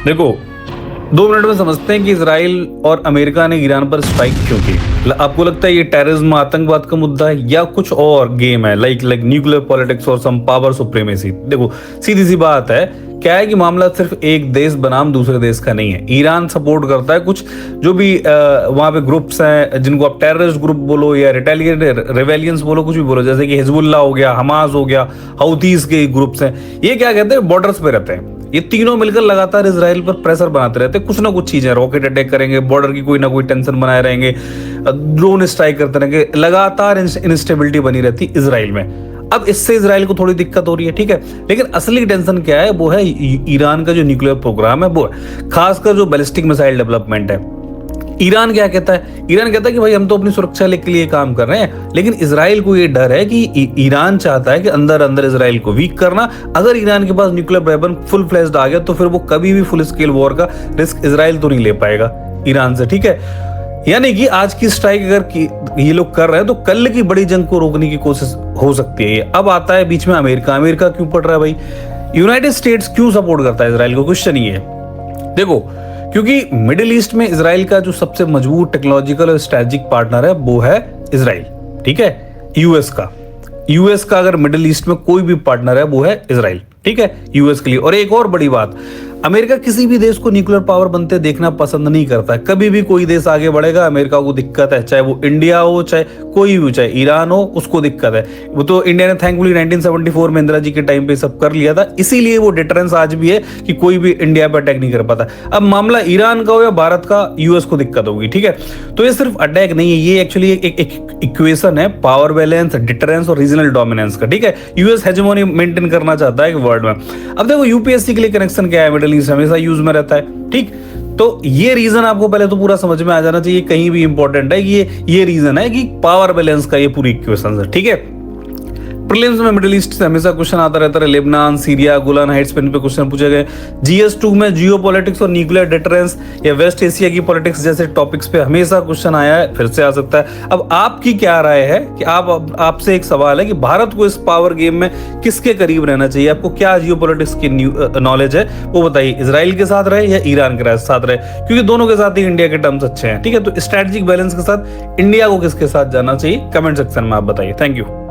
देखो, 2 मिनट में समझते हैं कि इजराइल और अमेरिका ने ईरान पर स्ट्राइक क्यों की। आपको लगता है ये टेररिज्म, आतंकवाद का मुद्दा है या कुछ और गेम है, लाइक न्यूक्लियर पॉलिटिक्स और सम पावर सुप्रीमेसी? देखो, सीधी सी बात है, क्या है कि मामला सिर्फ एक देश बनाम दूसरे देश का नहीं है। ईरान सपोर्ट करता है कुछ जो भी वहां पे ग्रुप्स हैं, जिनको आप टेररिस्ट ग्रुप बोलो या रिवेलियंस बोलो, कुछ भी बोलो, जैसे कि हिजबुल्लाह हो गया, हमास हो गया, हाउथीज के ग्रुप्स हैं। ये क्या कहते हैं, बॉर्डर्स पे रहते हैं। ये तीनों मिलकर लगातार इजराइल पर प्रेशर बनाते रहते हैं, कुछ ना कुछ चीजें, रॉकेट अटैक करेंगे, बॉर्डर की कोई ना कोई टेंशन बनाए रहेंगे, ड्रोन स्ट्राइक करते रहेंगे, लगातार इंस्टेबिलिटी बनी रहती इजराइल में। अब इससे इजराइल को थोड़ी दिक्कत हो रही है, ठीक है, लेकिन असली टेंशन क्या है, वो है ईरान का जो न्यूक्लियर प्रोग्राम है, वो है खासकर जो बैलिस्टिक मिसाइल डेवलपमेंट है। ईरान क्या कहता है? ईरान कहता है कि भाई हम तो अपनी सुरक्षा के लिए काम कर रहे हैं, लेकिन इजराइल को ये डर है कि ईरान चाहता है कि अंदर अंदर इजराइल को वीक करना। अगर ईरान के पास न्यूक्लियर वेपन फुल फ्लेज्ड आ गया तो फिर वो कभी भी फुल स्केल वॉर का रिस्क इजराइल तो नहीं ले पाएगा ईरान से, ठीक है। यानी कि आज की स्ट्राइक अगर ये लोग कर रहे हैं तो कल की बड़ी जंग को रोकने की कोशिश हो सकती है। अब आता है बीच में अमेरिका। अमेरिका क्यों पड़ रहा है भाई? यूनाइटेड स्टेट्स क्यों सपोर्ट करता है इजराइल को? क्वेश्चन ये है। देखो, क्योंकि मिडिल ईस्ट में इजराइल का जो सबसे मजबूत टेक्नोलॉजिकल और स्ट्रेटेजिक पार्टनर है वो है इजराइल, ठीक है, यूएस का अगर मिडिल ईस्ट में कोई भी पार्टनर है वो है इजराइल, ठीक है, यूएस के लिए। और एक और बड़ी बात, अमेरिका किसी भी देश को न्यूक्लियर पावर बनते देखना पसंद नहीं करता है। कभी भी कोई देश आगे बढ़ेगा अमेरिका को दिक्कत है, चाहे वो इंडिया हो, चाहे कोई भी, चाहे ईरान हो, उसको दिक्कत है। वो तो इंडिया ने थैंकफुली 1974 में इंदिरा जी के टाइम पे सब कर लिया था, इसीलिए वो डिटरेंस आज भी है कि कोई भी इंडिया पर अटैक नहीं कर पाता। अब मामला ईरान का हो या भारत का, यूएस को दिक्कत होगी, ठीक है। तो ये सिर्फ अटैक नहीं है, ये एक्चुअली एक इक्वेशन है पावर बैलेंस, डिटरेंस और रीजनल डोमिनेंस का, ठीक है। यूएस हेजेमोनी मेंटेन करना चाहता है वर्ल्ड में। अब देखो, यूपीएससी के लिए कनेक्शन क्या है, मिडिल ईस्ट हमेशा यूज में रहता है, ठीक। तो ये रीजन आपको पहले तो पूरा समझ में आ जाना चाहिए, कहीं भी इंपॉर्टेंट है कि ये रीजन है कि पावर बैलेंस का ये पूरी इक्वेशन है, ठीक है। प्रीलिम्स में मिडिल ईस्ट से हमेशा क्वेश्चन आता रहता है, लेबनान, सीरिया, गोलान हाइट्स पे क्वेश्चन पूछे गए। जीएस 2 में जियोपॉलिटिक्स और न्यूक्लियर डिटरेंस या वेस्ट एशिया की पॉलिटिक्स जैसे टॉपिक्स पे हमेशा क्वेश्चन आया है, फिर से आ सकता है। अब आपकी क्या राय है कि आपसे एक सवाल है कि भारत को इस पावर गेम में किसके करीब रहना चाहिए? आपको क्या जियोपॉलिटिक्स की नॉलेज है वो बताइए, इजराइल के साथ रहे या ईरान के साथ रहे? क्योंकि दोनों के साथ ही इंडिया के टर्म्स अच्छे हैं, ठीक है। तो स्ट्रेटेजिक बैलेंस के साथ इंडिया को किसके साथ जाना चाहिए, कमेंट सेक्शन में आप बताइए। Thank you.